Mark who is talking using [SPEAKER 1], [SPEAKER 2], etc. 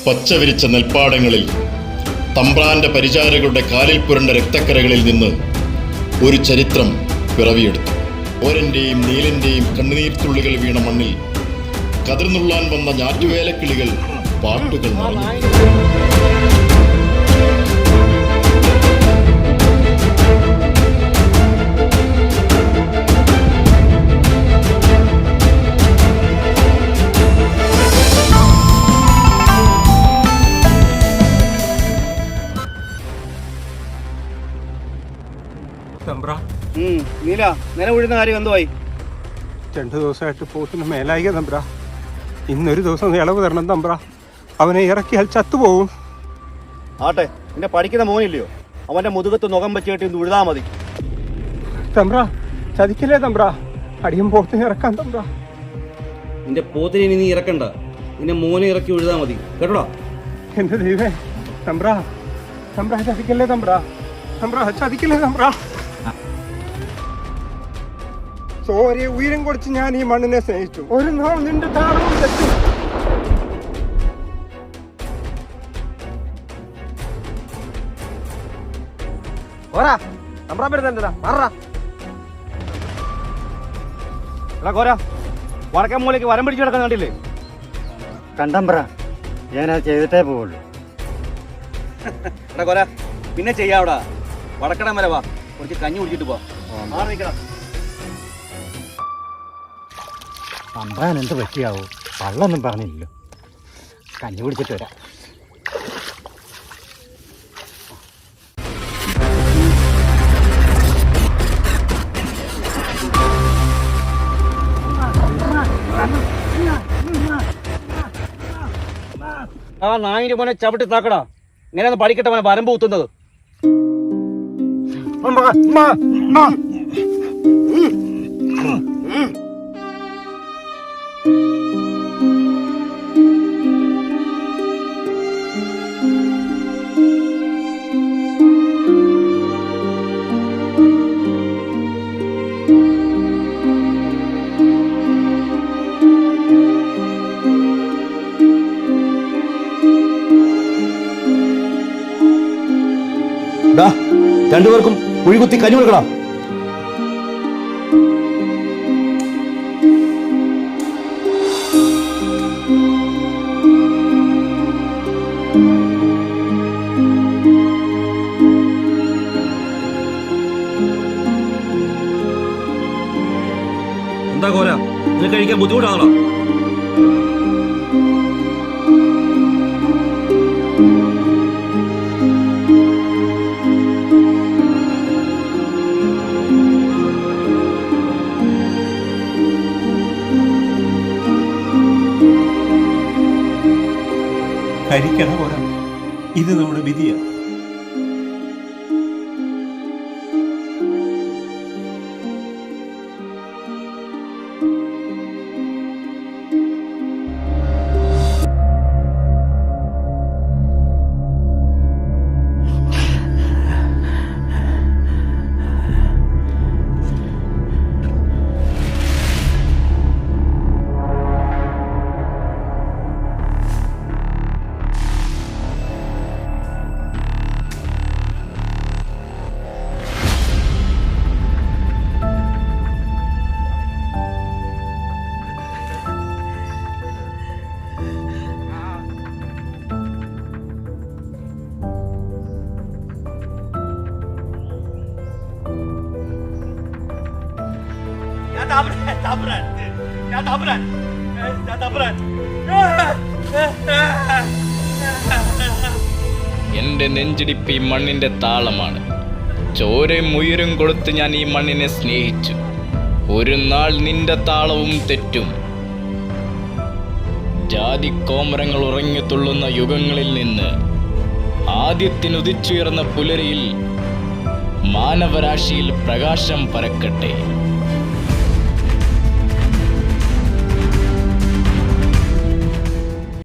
[SPEAKER 1] പച്ചവിരിച്ച നെൽപ്പാടങ്ങളിൽ തമ്പ്രാന്റെ പരിചാരകരുടെ കാലിൽ പുരണ്ട രക്തക്കരകളിൽ നിന്ന് ഒരു ചരിത്രം പിറവിയെടുത്തു. ഓരന്റെയും നീലന്റെയും കണ്ണുനീർത്തുള്ളികൾ വീണ മണ്ണിൽ കതിർന്നുള്ളാൻ വന്ന ഞാറ്റുവേലക്കിളികൾ പാട്ടുകൾ നടന്നു.
[SPEAKER 2] നീല നില വീഴുന്ന കാര്യം എന്തുവായി?
[SPEAKER 3] 2 ദിവസമായിട്ട് പോത്തിന് മേലായിക തമ്പ്ര. ഇന്നൊരു ദിവസം ഇളവ് തരണം തമ്പ്ര. അവനെ ഇറക്കിയാൽ ചത്തുപോകും.
[SPEAKER 2] ആട്ടെ, നിന്റെ പഠിക്കുന്ന മോനില്ലയോ? അവന്റെ മുതുകത്ത് നുകം വെച്ചിട്ട് ഇന്ന് ഉഴുതാ മതി.
[SPEAKER 3] തമ്പ്ര ചതിക്കില്ലേ തമ്പ്ര? അടിയും പോത്തിന് ഇറക്കാൻ തമ്പ്ര.
[SPEAKER 2] നിന്റെ പോത്തിനെ നീ ഇറക്കണ്ട, നിന്റെ മോനെ ഇറക്കി ഉഴുതാ മതി, കേട്ടോടാ.
[SPEAKER 3] എന്റെ ദൈവേ തമ്പ്ര, തമ്പ്ര ചതിക്കല്ലേ തമ്പ്ര, തമ്പ്ര ചതിക്കല്ലേ തമ്പ്ര. സോരെ ഉയരം കൊടുത്ത് ഞാൻ ഈ മണ്ണിനെ സ്നേഹിച്ചു. ഒരു നാൾ നിന്റെ താളവും തെറ്റും.
[SPEAKER 2] വടക്കൻ മൂലയ്ക്ക് വരം പിടിച്ചു കിടക്കാൻ കണ്ടില്ലേ?
[SPEAKER 4] കണ്ടംബ്ര, ഞാനത് ചെയ്തിട്ടേ പോവുള്ളൂ.
[SPEAKER 2] എടാ കോര, പിന്നെ ചെയ്യാവിടാ. വടക്കടം വരെ വാ, കുറച്ച് കഞ്ഞി കുടിച്ചിട്ട് പോ.
[SPEAKER 4] തമ്പ്രാൻ എന്ത് പറ്റിയാവോ? വള്ളൊന്നും പറഞ്ഞില്ലല്ലോ. കഞ്ഞി കുടിച്ചിട്ട് വരാം.
[SPEAKER 2] ആ നായിന്റെ മോനെ ചവിട്ടി താക്കടാ. ഇങ്ങനെയൊന്ന് പഠിക്കട്ടെ മോനെ വരമ്പ് കുത്തുന്നത്. രണ്ടുപേർക്കും കുഴികുത്തി കഞ്ഞി കൊടുക്കണം. എന്താ കോര, നിനക്ക് കഴിക്കാൻ ബുദ്ധിമുട്ടാണല്ലോ?
[SPEAKER 3] കഴിക്കണം പോരാ, ഇത് നമ്മുടെ വിധിയാണ്.
[SPEAKER 5] എന്റെ നെഞ്ചിടിപ്പ് ഈ മണ്ണിന്റെ താളമാണ്. ചോരയും ഉയരും കൊടുത്ത് ഞാൻ ഈ മണ്ണിനെ സ്നേഹിച്ചു. ഒരു നാൾ നിന്റെ താളവും തെറ്റും. ജാതിക്കോമരങ്ങൾ ഉറങ്ങിത്തുള്ളുന്ന യുഗങ്ങളിൽ നിന്ന് ആദ്യത്തിനുദിച്ചുയർന്ന പുലരിയിൽ മാനവരാശിയിൽ പ്രകാശം പരക്കട്ടെ.